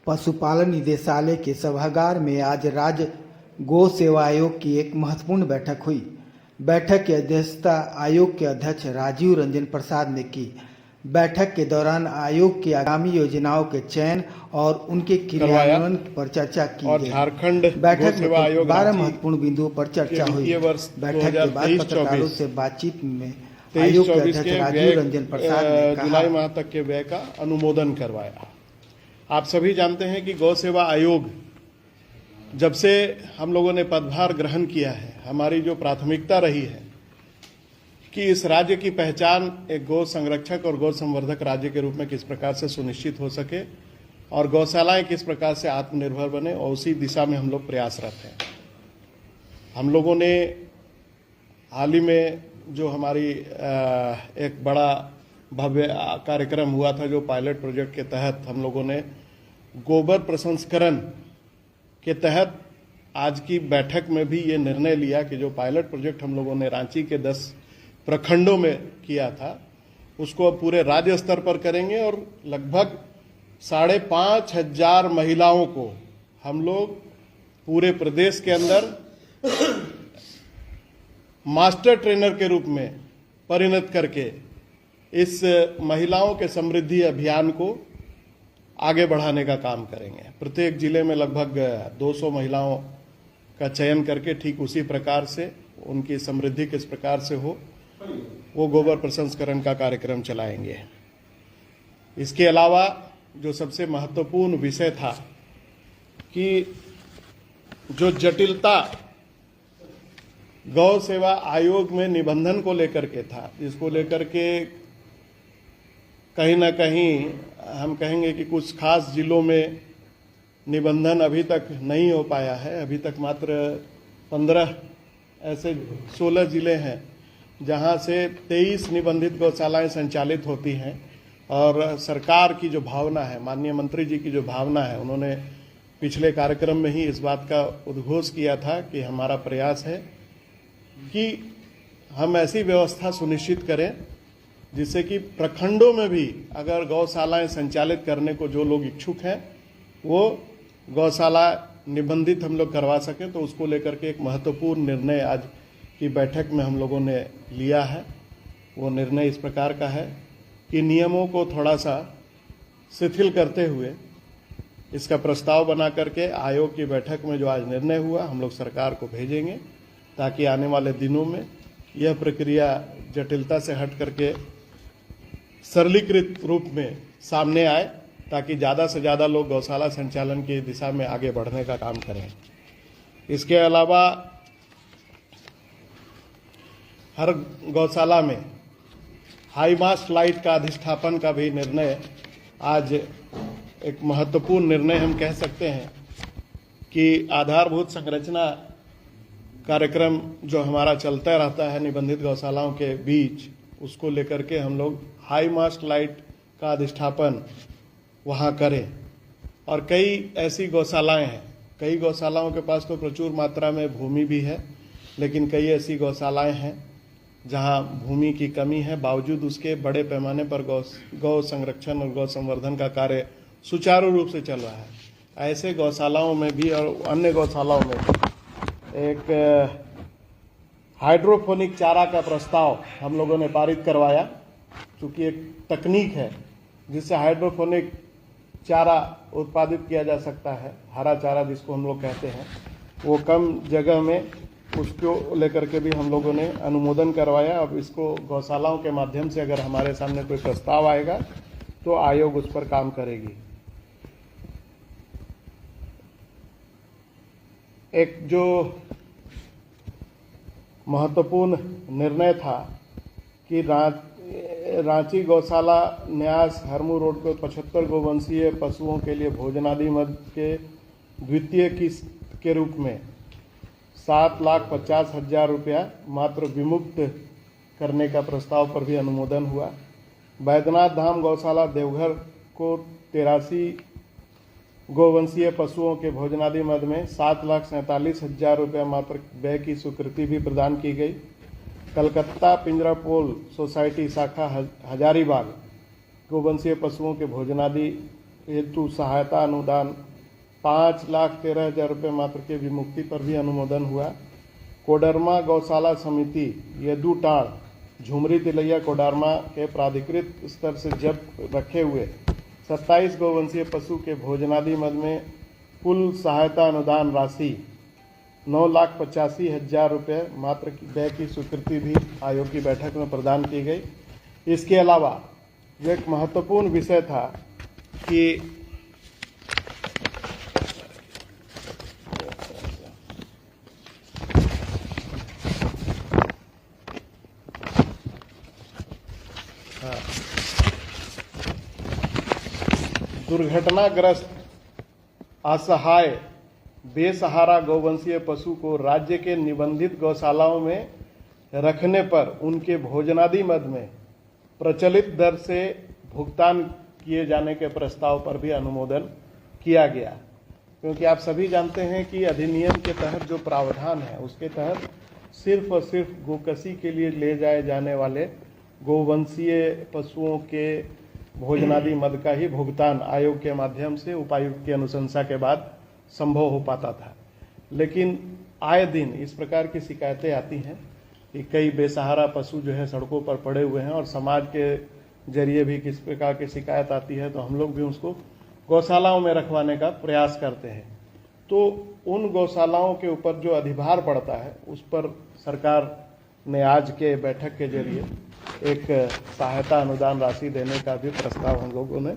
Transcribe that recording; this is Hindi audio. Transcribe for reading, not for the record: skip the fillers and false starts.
पशुपालन निदेशालय के सभागार में आज राज्य गौ सेवा आयोग की एक महत्वपूर्ण बैठक हुई। बैठक की अध्यक्षता आयोग के अध्यक्ष राजीव रंजन प्रसाद ने की। बैठक के दौरान आयोग की आगामी योजनाओं के चयन और उनके क्रियान्वयन पर चर्चा की और गई। झारखंड बैठक में 12 रांची महत्वपूर्ण बिंदुओं पर चर्चा हुई। बैठक के बाद 2023-24 पत्रकारों से बातचीत में आयोग के अध्यक्ष राजीव रंजन प्रसाद ने कहा, जुलाई माह तक के व्यय का अनुमोदन करवाया। आप सभी जानते हैं कि गौ सेवा आयोग जब से हम लोगों ने पदभार ग्रहण किया है, हमारी जो प्राथमिकता रही है कि इस राज्य की पहचान एक गौ संरक्षक और गौ संवर्धक राज्य के रूप में किस प्रकार से सुनिश्चित हो सके और गौशालाएं किस प्रकार से आत्मनिर्भर बने, और उसी दिशा में हम लोग प्रयासरत हैं। हम लोगों ने हाल ही में जो हमारी एक बड़ा भव्य कार्यक्रम हुआ था, जो पायलट प्रोजेक्ट के तहत हम लोगों ने गोबर प्रसंस्करण के तहत आज की बैठक में भी ये निर्णय लिया कि जो पायलट प्रोजेक्ट हम लोगों ने रांची के 10 प्रखंडों में किया था, उसको अब पूरे राज्य स्तर पर करेंगे और लगभग 5,500 महिलाओं को हम लोग पूरे प्रदेश के अंदर मास्टर ट्रेनर के रूप में परिणत करके इस महिलाओं के समृद्धि अभियान को आगे बढ़ाने का काम करेंगे। प्रत्येक जिले में लगभग 200 महिलाओं का चयन करके ठीक उसी प्रकार से उनकी समृद्धि किस प्रकार से हो, वो गोबर प्रसंस्करण का कार्यक्रम चलाएंगे। इसके अलावा जो सबसे महत्वपूर्ण विषय था कि जो जटिलता गौ सेवा आयोग में निबंधन को लेकर के था, जिसको लेकर के कहीं ना कहीं हम कहेंगे कि कुछ खास जिलों में निबंधन अभी तक नहीं हो पाया है। अभी तक मात्र 15 ऐसे 16 जिले हैं जहां से 23 निबंधित गौशालाएं संचालित होती हैं। और सरकार की जो भावना है, माननीय मंत्री जी की जो भावना है, उन्होंने पिछले कार्यक्रम में ही इस बात का उद्घोष किया था कि हमारा प्रयास है कि हम ऐसी व्यवस्था सुनिश्चित करें जिससे कि प्रखंडों में भी अगर गौशालाएं संचालित करने को जो लोग इच्छुक हैं, वो गौशाला निबंधित हम लोग करवा सकें। तो उसको लेकर के एक महत्वपूर्ण निर्णय आज की बैठक में हम लोगों ने लिया है। वो निर्णय इस प्रकार का है कि नियमों को थोड़ा सा शिथिल करते हुए इसका प्रस्ताव बना करके आयोग की बैठक में जो आज निर्णय हुआ, हम लोग सरकार को भेजेंगे ताकि आने वाले दिनों में यह प्रक्रिया जटिलता से हट करके सरलीकृत रूप में सामने आए, ताकि ज़्यादा से ज़्यादा लोग गौशाला संचालन की दिशा में आगे बढ़ने का काम करें। इसके अलावा हर गौशाला में हाई मास्ट लाइट का अधिष्ठापन का भी निर्णय आज एक महत्वपूर्ण निर्णय हम कह सकते हैं कि आधारभूत संरचना कार्यक्रम जो हमारा चलता रहता है निबंधित गौशालाओं के बीच, उसको लेकर के हम लोग हाई मास्ट लाइट का अधिष्ठापन वहाँ करें। और कई ऐसी गौशालाएं हैं, कई गौशालाओं के पास तो प्रचुर मात्रा में भूमि भी है, लेकिन कई ऐसी गौशालाएं हैं जहाँ भूमि की कमी है, बावजूद उसके बड़े पैमाने पर गौ संरक्षण और गौ संवर्धन का कार्य सुचारू रूप से चल रहा है। ऐसे गौशालाओं में भी और अन्य गौशालाओं में एक हाइड्रोपोनिक चारा का प्रस्ताव हम लोगों ने पारित करवाया, क्योंकि एक तकनीक है जिससे हाइड्रोपोनिक चारा उत्पादित किया जा सकता है, हरा चारा जिसको हम लोग कहते हैं, वो कम जगह में, उसको लेकर के भी हम लोगों ने अनुमोदन करवाया। अब इसको गौशालाओं के माध्यम से अगर हमारे सामने कोई प्रस्ताव आएगा तो आयोग उस पर काम करेगी। एक जो महत्वपूर्ण निर्णय था कि रांची गौशाला न्यास हरमू रोड पर 75 गोवंशीय पशुओं के लिए भोजनादि मद के द्वितीय किस्त के रूप में 7,50,000 रुपया मात्र विमुक्त करने का प्रस्ताव पर भी अनुमोदन हुआ। बैद्यनाथ धाम गौशाला देवघर को 83 गोवंशीय पशुओं के भोजनादि मद में 7,47,000 रुपया मात्र व्यय की स्वीकृति भी प्रदान की गई। कलकत्ता पिंजरापोल सोसाइटी शाखा हजारीबाग गोवंशीय पशुओं के भोजनादि हेतु सहायता अनुदान 5,13,000 रुपये मात्र के विमुक्ति पर भी अनुमोदन हुआ। कोडरमा गौशाला समिति येदुटाड़ झुमरी तिलैया कोडरमा के प्राधिकृत स्तर से जब्त रखे हुए 27 गौवंशीय पशु के भोजनादि मद में कुल सहायता अनुदान राशि 9,85,000 रुपये मात्र व्यय की स्वीकृति भी आयोग की बैठक में प्रदान की गई। इसके अलावा जो एक महत्वपूर्ण विषय था कि दुर्घटनाग्रस्त असहाय बेसहारा गौवंशीय पशु को राज्य के निबंधित गौशालाओं में रखने पर उनके भोजनादि मद में प्रचलित दर से भुगतान किए जाने के प्रस्ताव पर भी अनुमोदन किया गया। क्योंकि आप सभी जानते हैं कि अधिनियम के तहत जो प्रावधान है उसके तहत सिर्फ और सिर्फ गोकसी के लिए ले जाए जाने वाले गोवंशीय पशुओं के भोजनादि मद का ही भुगतान आयोग के माध्यम से उपायुक्त की अनुशंसा के बाद संभव हो पाता था। लेकिन आए दिन इस प्रकार की शिकायतें आती हैं कि कई बेसहारा पशु जो है सड़कों पर पड़े हुए हैं और समाज के जरिए भी किस प्रकार की शिकायत आती है तो हम लोग भी उसको गौशालाओं में रखवाने का प्रयास करते हैं। तो उन गौशालाओं के ऊपर जो अधिभार पड़ता है उस पर सरकार ने आज के बैठक के जरिए एक सहायता अनुदान राशि देने का भी प्रस्ताव हम लोगों ने